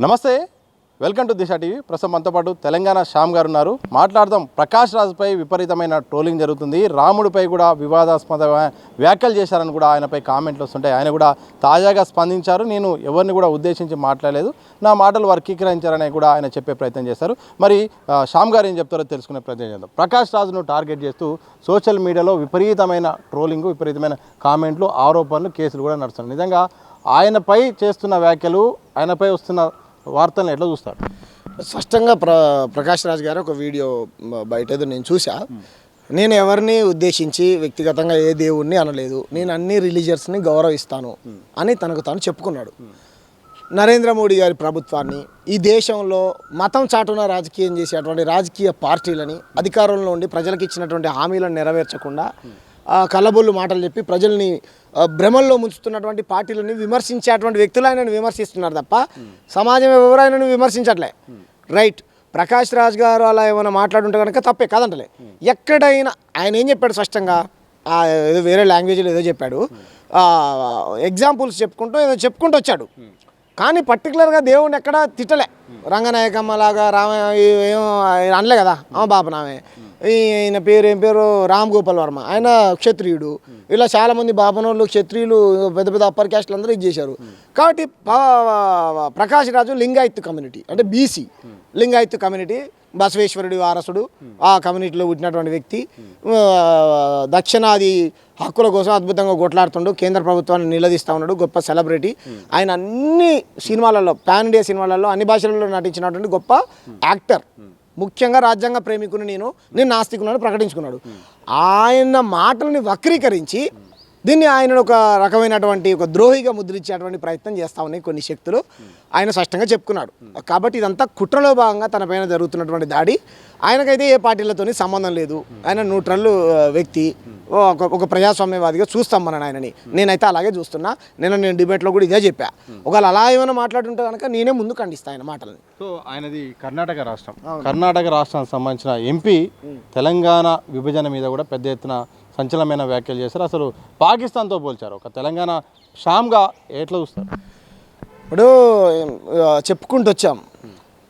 నమస్తే, welcome to Disha TV. ప్రస్తుతం మనతో పాటు తెలంగాణ శ్యామ్ గారు ఉన్నారు. మాట్లాడదాం. ప్రకాష్ రాజ్పై విపరీతమైన ట్రోలింగ్ జరుగుతుంది. రాముడిపై కూడా వివాదాస్పద వ్యాఖ్యలు చేశారని కూడా ఆయనపై కామెంట్లు వస్తుంటాయి. ఆయన కూడా తాజాగా స్పందించారు. నేను ఎవరిని కూడా ఉద్దేశించి మాట్లాడలేదు, నా మాటలు వర్గీకరించారని కూడా ఆయన చెప్పే ప్రయత్నం చేశారు. మరి శ్యామ్ గారు ఏం చెప్తారో తెలుసుకునే ప్రయత్నం చేద్దాం. ప్రకాష్ రాజ్ను టార్గెట్ చేస్తూ సోషల్ మీడియాలో విపరీతమైన ట్రోలింగ్, విపరీతమైన కామెంట్లు, ఆరోపణలు, కేసులు కూడా నడుస్తున్నాయి. నిజంగా ఆయనపై చేస్తున్న వ్యాఖ్యలు, ఆయనపై వస్తున్న వార్తలను ఎట్లా చూస్తారు? స్పష్టంగా ప్రకాష్ రాజ్ గారు ఒక వీడియో బయట ఏదో నేను చూసా. నేను ఎవరిని ఉద్దేశించి వ్యక్తిగతంగా ఏ దేవుణ్ణి అనలేదు, నేను అన్ని రిలీజియన్స్ని గౌరవిస్తాను అని తనకు తాను చెప్పుకున్నాడు. నరేంద్ర మోడీ గారి ప్రభుత్వాన్ని, ఈ దేశంలో మతం చాటున రాజకీయం చేసేటువంటి రాజకీయ పార్టీలని, అధికారంలో ఉండి ప్రజలకు ఇచ్చినటువంటి హామీలను నెరవేర్చకుండా కల్లబొల్లు మాటలు చెప్పి ప్రజల్ని భ్రమల్లో ముంచుతున్నటువంటి పార్టీలని విమర్శించేటువంటి వ్యక్తులు ఆయనను విమర్శిస్తున్నారు తప్ప సమాజం ఎవరు ఆయనను విమర్శించట్లే. రైట్, ప్రకాష్ రాజ్ గారు అలా ఏమైనా మాట్లాడుంటే కనుక తప్పే కాదంటలే. ఎక్కడైనా ఆయన ఏం చెప్పాడు స్పష్టంగా, ఏదో వేరే లాంగ్వేజ్లో ఏదో చెప్పాడు, ఎగ్జాంపుల్స్ చెప్పుకుంటూ వచ్చాడు. కానీ పర్టికులర్గా దేవుడిని ఎక్కడా తిట్టలే. రంగనాయకమ్మలాగా ఏం అనలే కదా, బాపనామే. ఈయన పేరు ఏం పేరు, రామ్ గోపాల్ వర్మ, ఆయన క్షత్రియుడు. ఇలా చాలామంది బాపనోళ్ళు క్షత్రియులు, పెద్ద పెద్ద అప్పర్ క్యాస్ట్లు అందరూ ఇది చేశారు. కాబట్టి ప్రకాష్ రాజు లింగాయత్ కమ్యూనిటీ, అంటే బీసీ లింగాయత్ కమ్యూనిటీ, బసవేశ్వరుడి వారసుడు, ఆ కమ్యూనిటీలో పుట్టినటువంటి వ్యక్తి. దక్షిణాది హక్కుల కోసం అద్భుతంగా కొట్లాడుతుండు, కేంద్ర ప్రభుత్వాన్ని నిలదీస్తూ ఉన్నాడు, గొప్ప సెలబ్రిటీ. ఆయన అన్ని సినిమాలలో, పాన్ ఇండియా సినిమాలలో అన్ని భాషలలో నటించినటువంటి గొప్ప యాక్టర్. ముఖ్యంగా రాజ్యాంగ ప్రేమికుని నేను నాస్తికున్నాను ప్రకటించుకున్నాడు. ఆయన మాటలని వక్రీకరించి దీన్ని ఆయన ఒక రకమైనటువంటి ఒక ద్రోహిగా ముద్రించేటువంటి ప్రయత్నం చేస్తూ ఉన్నాయి కొన్ని శక్తులు. ఆయన స్పష్టంగా చెప్పుకున్నాడు. కాబట్టి ఇదంతా కుట్రలో భాగంగా తన పైన జరుగుతున్నటువంటి దాడి. ఆయనకైతే ఏ పార్టీలతోని సంబంధం లేదు. ఆయన న్యూట్రల్ వ్యక్తి, ఒక ప్రజాస్వామ్యవాదిగా చూస్తాం మనం ఆయనని. నేనైతే అలాగే చూస్తున్నా. నేను డిబేట్లో కూడా ఇదే చెప్పా. ఒకవేళ అలా ఏమైనా మాట్లాడుంటే కనుక నేనే ముందు ఖండిస్తాను ఆయన మాటలని. సో ఆయనది కర్ణాటక రాష్ట్రం. కర్ణాటక రాష్ట్రానికి సంబంధించిన ఎంపీ తెలంగాణ విభజన మీద కూడా పెద్ద ఎత్తున సంచలనమైన వ్యాఖ్యలు చేశారు. అసలు పాకిస్తాన్తో పోల్చారు. ఒక తెలంగాణ శ్యామ్గా ఎట్లా చూస్తారు? ఇప్పుడు చెప్పుకుంటూ వచ్చాం,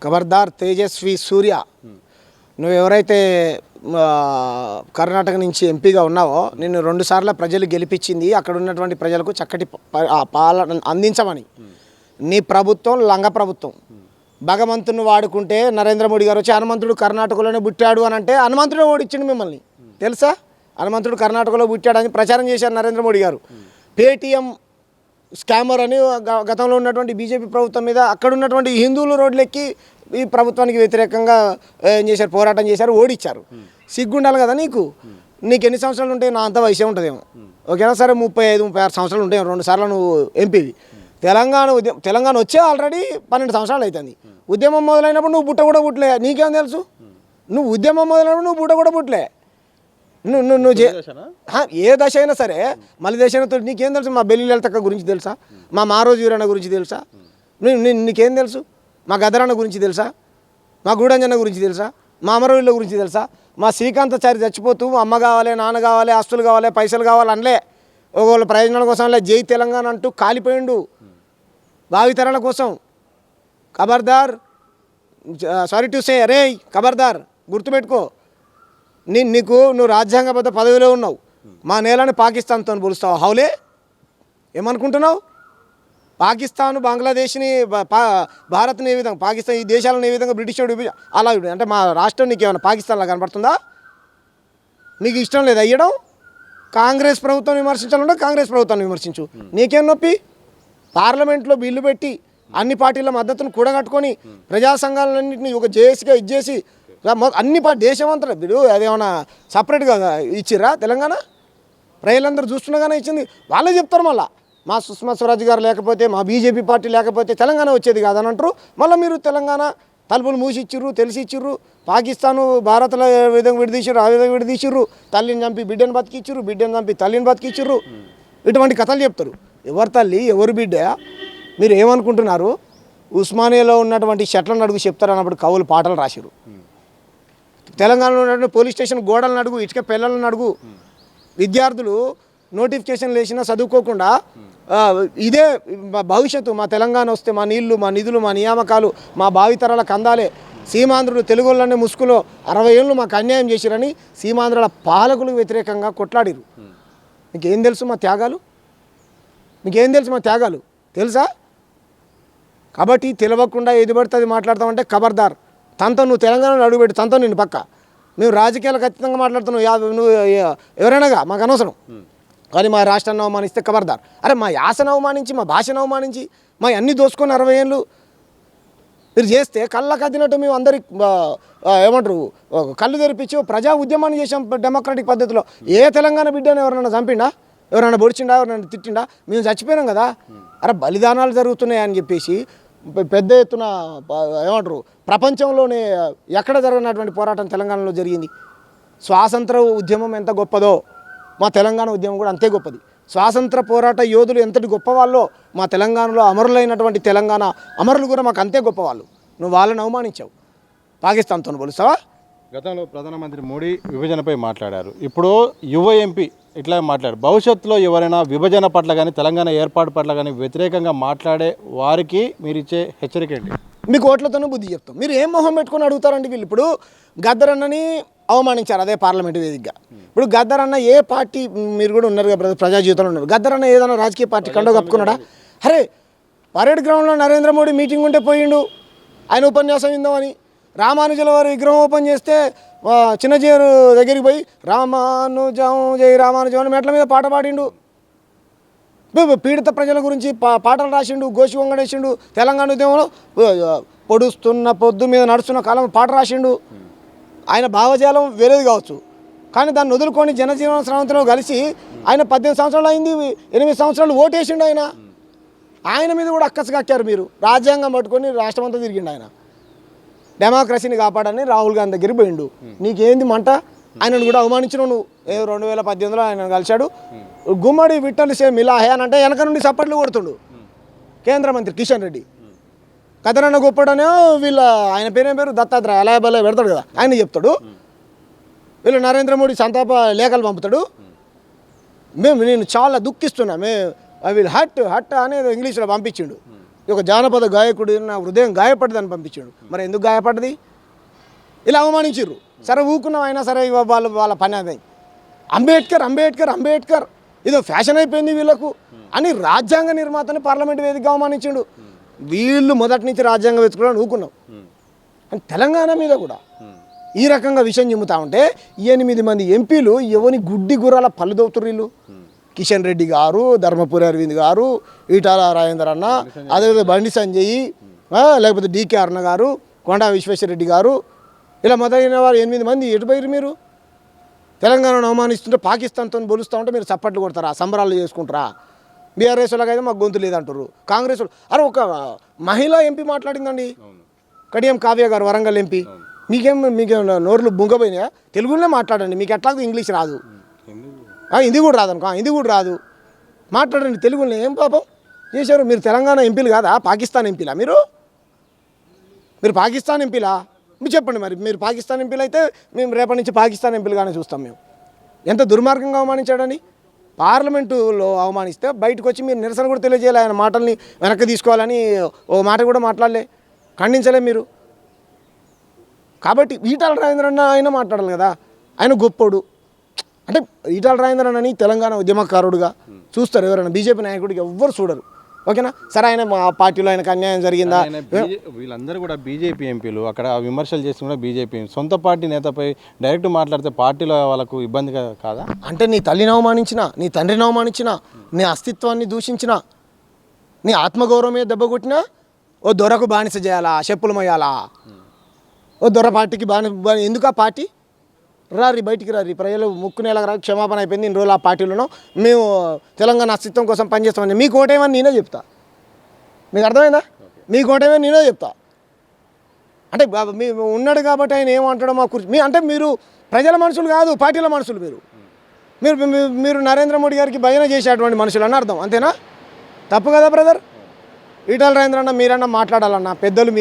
ఖబర్దార్ తేజస్వి సూర్య, నువ్వు ఎవరైతే కర్ణాటక నుంచి ఎంపీగా ఉన్నావో నిన్ను 2 సార్లు ప్రజలు గెలిపించింది అక్కడ ఉన్నటువంటి ప్రజలకు చక్కటి పాలన అందించమని. నీ ప్రభుత్వం లంగ ప్రభుత్వం. భగవంతుని వాడుకుంటే నరేంద్ర మోడీ గారు వచ్చి హనుమంతుడు కర్ణాటకలోనే పుట్టాడు అని అంటే హనుమంతుడే ఓడిచ్చిండు మిమ్మల్ని, తెలుసా? హనుమంతుడు కర్ణాటకలో పుట్టాడని ప్రచారం చేశారు నరేంద్ర మోడీ గారు. పేటీఎం స్కామర్ అని గతంలో ఉన్నటువంటి బీజేపీ ప్రభుత్వం మీద అక్కడ ఉన్నటువంటి హిందువులు రోడ్లెక్కి ఈ ప్రభుత్వానికి వ్యతిరేకంగా ఏం చేశారు, పోరాటం చేశారు, ఓడిచ్చారు. సిగ్గుండాలి కదా నీకు. నీకు ఎన్ని సంవత్సరాలు ఉంటాయి? నా అంత వయసే ఉంటుందేమో, ఓకేనా? సరే 35-36 సంవత్సరాలు ఉంటాయి. 2 సార్లు నువ్వు ఎంపీవి. తెలంగాణ వచ్చే ఆల్రెడీ 12 సంవత్సరాలు అవుతుంది. ఉద్యమం మొదలైనప్పుడు నువ్వు బుట్ట కూడా పుట్టలే. నీకేం తెలుసు? నువ్వు ఉద్యమం మొదలైనప్పుడు నువ్వు బుట్ట కూడా పుట్టలే. నువ్వు ఏ దశ అయినా సరే, మళ్ళీ దశ అయినా నీకేం తెలుసు? మా బెల్లి లలితక్క గురించి తెలుసా? మా మారోజు వీరన్న గురించి తెలుసా? నీకేం తెలుసు? మా గదరన్న గురించి తెలుసా? మా గూడంజన్న గురించి తెలుసా? మా అమరవీళ్ళ గురించి తెలుసా? మా శ్రీకాంతాచారి చచ్చిపోతూ అమ్మ కావాలి, నాన్న కావాలి, ఆస్తులు కావాలి, పైసలు కావాలి అనలే. ఒకవేళ ప్రయోజనాల కోసం జై తెలంగాణ అంటూ కాలిపోయిండు భావితరాల కోసం. ఖబర్దార్, సారీ టు సే, రే ఖబర్దార్, గుర్తుపెట్టుకో. నువ్వు రాజ్యాంగబద్ధ పదవిలో ఉన్నావు. మా నేలని పాకిస్తాన్తో పోలుస్తావు. హౌలే, ఏమనుకుంటున్నావు? పాకిస్తాన్ బంగ్లాదేశ్ని, భారత్ని ఏ విధంగా, పాకిస్తాన్ ఈ దేశాలను ఏ విధంగా బ్రిటిష్ అలా అంటే మా రాష్ట్రం నీకు ఏమైనా పాకిస్తాన్లా కనపడుతుందా? నీకు ఇష్టం లేదు అయ్యడం? కాంగ్రెస్ ప్రభుత్వం విమర్శించాలంటే కాంగ్రెస్ ప్రభుత్వాన్ని విమర్శించు. నీకేం నొప్పి? పార్లమెంట్లో బిల్లు పెట్టి అన్ని పార్టీల మద్దతును కూడగట్టుకొని ప్రజా సంఘాలన్నింటినీ ఒక జేఏసీగా ఇచ్చేసి అన్ని దేశం అంతా వీడు అదేమన్నా సపరేట్గా ఇచ్చిర్రా తెలంగాణ? ప్రజలందరూ చూస్తుండగానే ఇచ్చింది. వాళ్ళే చెప్తారు మళ్ళీ, మా సుష్మా స్వరాజ్ గారు లేకపోతే, మా బీజేపీ పార్టీ లేకపోతే తెలంగాణ వచ్చేది కాదని అంటారు. మళ్ళీ మీరు తెలంగాణ తలుపులు మూసి ఇచ్చిర్రు, తెలిసి ఇచ్చిర్రు. పాకిస్తాను భారత్లో ఏ విధంగా విడదీసిర్రు ఆ విధంగా విడదీసిర్రు. తల్లిని చంపి బిడ్డను బతికిచ్చిర్రు, బిడ్డను చంపి తల్లిని బతికిచ్చిర్రు. ఇటువంటి కథలు చెప్తారు. ఎవరు తల్లి ఎవరు బిడ్డ? మీరు ఏమనుకుంటున్నారు? ఉస్మానియాలో ఉన్నటువంటి షట్లను అడుగు చెప్తారన్నప్పుడు కవులు పాటలు రాసిరు. తెలంగాణలో ఉన్నటువంటి పోలీస్ స్టేషన్ గోడలను అడుగు, ఇటుక పిల్లలను అడుగు. విద్యార్థులు నోటిఫికేషన్లు వేసినా చదువుకోకుండా ఇదే మా భవిష్యత్తు, మా తెలంగాణ వస్తే మా నీళ్లు, మా నిధులు, మా నియామకాలు మా భావితరాలకు అందాలే. సీమాంధ్రులు తెలుగులోనే ముసుగులో 60 ఏళ్ళు మాకు అన్యాయం చేసిరని సీమాంధ్రుల పాలకులకు వ్యతిరేకంగా కొట్లాడిరు. మీకేం తెలుసు మా త్యాగాలు? మీకేం తెలుసు మా త్యాగాలు తెలుసా? కాబట్టి తెలియకుండా ఏది పడితే అది మాట్లాడతామంటే ఖబర్దార్. తనతో నువ్వు తెలంగాణలో అడుగుపెట్టి తనతో నేను పక్క. మేము రాజకీయాలు ఖచ్చితంగా మాట్లాడుతున్నావు, నువ్వు ఎవరైనాగా మాకు అనవసరం. కానీ మా రాష్ట్రాన్ని అవమానిస్తే ఖబర్దార్. అరే మా యాసను అవమానించి, మా భాషను అవమానించి, మా అన్నీ దోసుకొని 60 ఏళ్ళు మీరు చేస్తే కళ్ళకు అద్దినట్టు మేము అందరికి ఏమంటారు కళ్ళు తెరిపించి ప్రజా ఉద్యమాన్ని చేసాం డెమోక్రటిక్ పద్ధతిలో. ఏ తెలంగాణ బిడ్డను ఎవరైనా చంపిండా, ఎవరైనా పొడిచిండా, ఎవరైనా తిట్టిండా? మేము చచ్చిపోయినాం కదా. అరే బలిదానాలు జరుగుతున్నాయి అని చెప్పేసి పెద్ద ఎత్తున ఏమంటారు ప్రపంచంలోనే ఎక్కడ జరగనటువంటి పోరాటం తెలంగాణలో జరిగింది. స్వాతంత్ర ఉద్యమం ఎంత గొప్పదో మా తెలంగాణ ఉద్యమం కూడా అంతే గొప్పది. స్వాతంత్ర పోరాట యోధులు ఎంతటి గొప్పవాళ్ళో మా తెలంగాణలో అమరులైనటువంటి తెలంగాణ అమరులు కూడా మాకు అంతే గొప్పవాళ్ళు. నువ్వు వాళ్ళని అవమానించావు, పాకిస్తాన్తో పోలుస్తావా? గతంలో ప్రధానమంత్రి మోడీ విభజనపై మాట్లాడారు. ఇప్పుడు యువ ఎంపీ ఇట్లా మాట్లాడారు. భవిష్యత్తులో ఎవరైనా విభజన పట్ల కానీ తెలంగాణ ఏర్పాటు పట్ల కానీ వ్యతిరేకంగా మాట్లాడే వారికి మీరు ఇచ్చే హెచ్చరిక ఏంటి? మీకు ఓట్లతోనే బుద్ధి చెప్తాం. మీరు ఏం మొహం పెట్టుకొని అడుగుతారండి? వీళ్ళు ఇప్పుడు గద్దరన్నని అవమానించారు అదే పార్లమెంటు వేదికగా. ఇప్పుడు గద్దరన్న ఏ పార్టీ, మీరు కూడా ఉన్నారు కదా ప్రజా జీవితంలో ఉన్నారు, గద్దరన్న ఏదైనా రాజకీయ పార్టీ కండో కప్పుకున్నాడా? అరే పరేడ్ గ్రౌండ్లో నరేంద్ర మోడీ మీటింగ్ ఉంటే పోయిండు, ఆయన ఉపన్యాసం విందామని. రామానుజుల వారి విగ్రహం ఓపెన్ చేస్తే చిన్నజీరు దగ్గరికి పోయి రామానుజం జై రామానుజం అని మెట్ల మీద పాట పాడిండు. పీడిత ప్రజల గురించి పాటలు రాసిండు, గోషి వంగడేసిండు. తెలంగాణ ఉద్యమంలో పొడుస్తున్న పొద్దు మీద నడుస్తున్న కాలం పాట రాసిండు. ఆయన భావజాలం వేరేది కావచ్చు, కానీ దాన్ని వదులుకొని జనజీవన స్రవంతిలో కలిసి ఆయన 18 సంవత్సరాలు అయింది, 8 సంవత్సరాలు ఓటేసిండు. ఆయన మీద కూడా అక్కసు కక్కారు మీరు. రాజ్యాంగం పట్టుకొని రాష్ట్రం అంతా తిరిగిండు ఆయన. డెమోక్రసీని కాపాడని రాహుల్ గాంధీ దగ్గరికి పోయిండు. నీకేంది మంట? ఆయనను కూడా అవమానించినావు నువ్వు. 2018లో ఆయన కలిశాడు. గుమ్మడి విట్టలు సేమ్ ఇలా హే అని అంటే వెనక నుండి సప్పట్లు కొడుతుండు కేంద్ర మంత్రి కిషన్ రెడ్డి. కథనన్న గొప్పడనే వీళ్ళ ఆయన పేరు దత్తాత్రేయ అలాయబల్ల పెడతాడు కదా, ఆయన చెప్తాడు. వీళ్ళు నరేంద్ర మోడీ సంతాప లేఖలు పంపుతాడు. నేను చాలా దుఃఖిస్తున్నా, ఐ విల్ హట్ అనేది ఇంగ్లీష్లో పంపించిండు. ఒక జానపద గాయకుడు నా హృదయం గాయపడ్డదని పంపించాడు. మరి ఎందుకు గాయపడ్డది? ఇలా అవమానించారు. సరే ఊకున్నాం, అయినా సరే వాళ్ళ పని అదే. అంబేద్కర్ ఇదో ఫ్యాషన్ అయిపోయింది వీళ్ళకు అని రాజ్యాంగ నిర్మాతని పార్లమెంట్ వేదికగా అవమానించాడు. వీళ్ళు మొదటి నుంచి రాజ్యాంగం వెతుకుని ఊకున్నాం. అని తెలంగాణ మీద కూడా ఈ రకంగా విషయం చెబుతా ఉంటే 8 మంది ఎంపీలు ఎవని గుడ్డి గుర్రాల పళ్ళు దోపుతురు వీళ్ళు. కిషన్ రెడ్డి గారు, ధర్మపురి అరవింద్ గారు, ఈటాల రాజేందర్ అన్న, అదేవిధంగా బండి సంజయ్, లేకపోతే డికే అరుణ గారు, కొండా విశ్వేశ్వరరెడ్డి గారు, ఇలా మొదలైన వారు 8 మంది ఎటు పోయారు మీరు? తెలంగాణను అవమానిస్తుంటే పాకిస్తాన్తో పోలుస్తూ ఉంటే మీరు చప్పట్లు కొడతారా, సంబరాలు చేసుకుంటారా? బీఆర్ఎస్ వాళ్ళకి అయితే మాకు గొంతు లేదంటారు. కాంగ్రెస్ వాళ్ళు అరే ఒక మహిళా ఎంపీ మాట్లాడిందండి, కడియం కావ్య గారు, వరంగల్ ఎంపీ. మీకేం నోర్లు బుంగపోయినాయా? తెలుగులోనే మాట్లాడండి, మీకు ఎట్లాగో ఇంగ్లీష్ రాదు, హిందీ కూడా రాదు అనుకో, హిందీ కూడా రాదు, మాట్లాడండి తెలుగులో. ఏం పాపం చేశారు? మీరు తెలంగాణ ఎంపీలు కాదా, పాకిస్తాన్ ఎంపీలా? మీరు పాకిస్తాన్ ఎంపీలా? మీరు చెప్పండి. మరి మీరు పాకిస్తాన్ ఎంపీలు అయితే మేము రేపటి నుంచి పాకిస్తాన్ ఎంపీలుగానే చూస్తాం. మేము ఎంత దుర్మార్గంగా అవమానించాడని. పార్లమెంటులో అవమానిస్తే బయటకు వచ్చి మీరు నిరసన కూడా తెలియజేయాలి. ఆయన మాటల్ని వెనక్కి తీసుకోవాలని ఓ మాట కూడా మాట్లాడలే, ఖండించలే మీరు. కాబట్టి ఈటాల రాజేంద్ర అన్న ఆయన మాట్లాడాలి కదా, ఆయన గొప్పోడు. అంటే ఈటాల రాజేంద్ర అన్నని తెలంగాణ ఉద్యమకారుడుగా చూస్తారు ఎవరైనా, బీజేపీ నాయకుడికి ఎవ్వరు చూడరు. ఓకేనా? సరే ఆయన మా పార్టీలో ఆయనకు అన్యాయం జరిగిందా? వీళ్ళందరూ కూడా బీజేపీ ఎంపీలు, అక్కడ విమర్శలు చేసి కూడా బీజేపీ సొంత పార్టీ నేతపై డైరెక్ట్ మాట్లాడితే పార్టీలో వాళ్ళకు ఇబ్బంది కాదా? అంటే నీ తల్లిని అవమానించినా, నీ తండ్రిని అవమానించినా, నీ అస్తిత్వాన్ని దూషించినా, నీ ఆత్మగౌరవం మీద దెబ్బ కొట్టినా ఓ దొరకు బానిస చేయాలా, చెప్పులు మొయ్యాలా? ఓ దొర పార్టీకి ఎందుకు? ఆ పార్టీ రారి, బయటికి రారి, ప్రజలు ముక్కునేలాగా రా, క్షమాపణ అయిపోయింది, ఇన్ని రోజులు ఆ పార్టీలోనో మేము తెలంగాణ అస్తిత్వం కోసం పనిచేస్తామని. మీకు ఓటేమని నేనే చెప్తా. మీకు అర్థమైందా? మీకు ఓటేమని నేనే చెప్తా. అంటే మీ ఉన్నాడు కాబట్టి ఆయన ఏమంటాడో మా మీ అంటే మీరు ప్రజల మనుషులు కాదు, పార్టీల మనుషులు. మీరు నరేంద్ర మోడీ గారికి భజన చేసేటువంటి మనుషులు అని అర్థం, అంతేనా? తప్పు కదా బ్రదర్? ఈటల రాజేంద్ర అన్న మీరన్నా మాట్లాడాలన్నా, పెద్దలు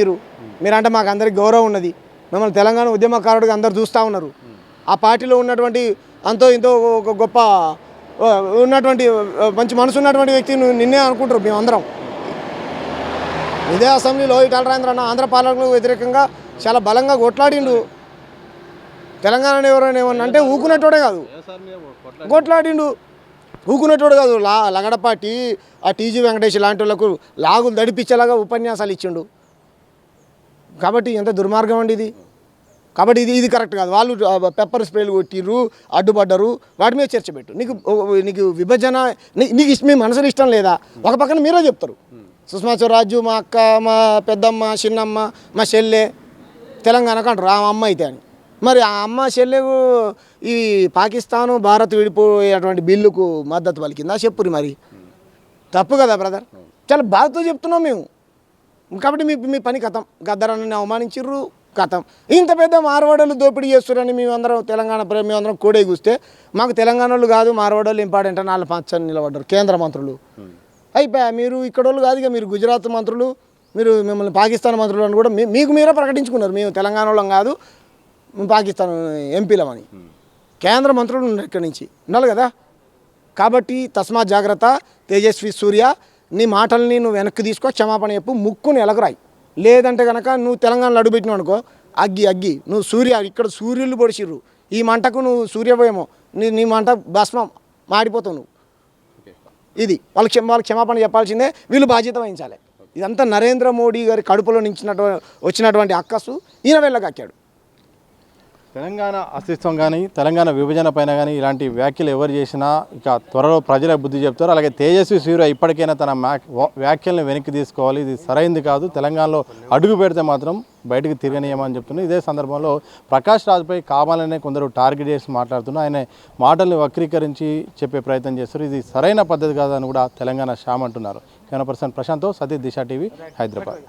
మీరంటే మాకు అందరికి గౌరవం ఉన్నది. మిమ్మల్ని తెలంగాణ ఉద్యమకారుడిగా అందరు చూస్తూ ఉన్నారు. ఆ పార్టీలో ఉన్నటువంటి అంతో ఇంతో ఒక గొప్ప ఉన్నటువంటి మంచి మనసు ఉన్నటువంటి వ్యక్తి నిన్నే అనుకుంటారు మేమందరం. ఇదే అసెంబ్లీలో ఈటల రాజేంద్ర అన్న ఆంధ్ర పాలనకు వ్యతిరేకంగా చాలా బలంగా కొట్లాడిండు. తెలంగాణ ఎవరైనా ఏమన్నా అంటే ఊకునేటోడే కాదు, కొట్లాడిండు. ఊకునేటోడు కాదు. లగడపాటి ఆ టీజీ వెంకటేష్ లాంటి వాళ్ళకు లాగులు దడిపించేలాగా ఉపన్యాసాలు ఇచ్చిండు. కాబట్టి ఎంత దుర్మార్గం అండి ఇది. కాబట్టి ఇది కరెక్ట్ కాదు. వాళ్ళు పెప్పర్ స్ప్రేలు కొట్టిర్రు, అడ్డుపడ్డరు, వాటి మీద చర్చ పెట్టు. నీకు విభజన నీకు మీ మనసులో ఇష్టం లేదా? ఒక పక్కన మీరే చెప్తారు, సుష్మా స్వరాజ్ మా అక్క, మా పెద్దమ్మ, చిన్నమ్మ, మా చెల్లె తెలంగాణకు అంటారు ఆ అమ్మ అయితే అని. మరి ఆ అమ్మ చెల్లెకు ఈ పాకిస్తాను భారత్ విడిపోయేటువంటి బిల్లుకు మద్దతు పలికిందా చెప్పురి. మరి తప్పు కదా బ్రదర్, చాలా బాధతో చెప్తున్నాం మేము. కాబట్టి మీ పని కథం. గద్దరని అవమానించిర్రు, కథం. ఇంత పెద్ద మార్వాడలు దోపిడీ చేస్తారని మేమందరం తెలంగాణ మేమందరం కోడే కూస్తే మాకు తెలంగాణలు కాదు మార్వాడలు ఇంపార్టెంట్ అని వాళ్ళ పచ్చని నిలబడ్డారు కేంద్ర మంత్రులు. అయిపోయా మీరు ఇక్కడ వాళ్ళు కాదు, ఇక మీరు గుజరాత్ మంత్రులు, మీరు మిమ్మల్ని పాకిస్తాన్ మంత్రులు అని కూడా మీకు మీరే ప్రకటించుకున్నారు. మేము తెలంగాణ వాళ్ళం కాదు, మేము పాకిస్తాన్ ఎంపీలమని. కేంద్ర మంత్రులు ఉన్నారు ఇక్కడి నుంచి, ఉండాలి కదా. కాబట్టి తస్మాత్ జాగ్రత్త తేజస్వి సూర్య, నీ మాటల్ని నువ్వు వెనక్కి తీసుకో, క్షమాపణ చెప్పు, ముక్కుని ఎలగరాయి. లేదంటే కనుక నువ్వు తెలంగాణలో అడుగుపెట్టినావు అనుకో, అగ్గి నువ్వు ఇక్కడ సూర్యులు పొడిచిర్రు, ఈ మంటకు నువ్వు సూర్యపోయేమో, నీ మంట భస్మం మాడిపోతావు నువ్వు. ఇది వాళ్ళకి క్షమాపణ చెప్పాల్సిందే, వీళ్ళు బాధ్యత వహించాలి. ఇదంతా నరేంద్ర మోడీ గారి కడుపులో నుంచి వచ్చినటువంటి అక్కసు ఈయన వెళ్ళగక్కాడు. తెలంగాణ అస్తిత్వం కానీ తెలంగాణ విభజన పైన కానీ ఇలాంటి వ్యాఖ్యలు ఎవరు చేసినా ఇక త్వరలో ప్రజలకు బుద్ధి చెప్తారు. అలాగే తేజస్వి సూర్య ఇప్పటికైనా తన వ్యాఖ్యలను వెనక్కి తీసుకోవాలి, ఇది సరైంది కాదు, తెలంగాణలో అడుగు పెడితే మాత్రం బయటకు తిరగనీయమని చెప్తున్నారు. ఇదే సందర్భంలో ప్రకాష్ రాజ్పై కావాలనే కొందరు టార్గెట్ చేసి మాట్లాడుతున్నారు. ఆయన మాటల్ని వక్రీకరించి చెప్పే ప్రయత్నం చేస్తారు. ఇది సరైన పద్ధతి కాదని కూడా తెలంగాణ శ్యామ్ అంటున్నారు. కెమెరా పర్సన్ ప్రశాంత్తో సతీష్, దిశ టీవీ, హైదరాబాద్.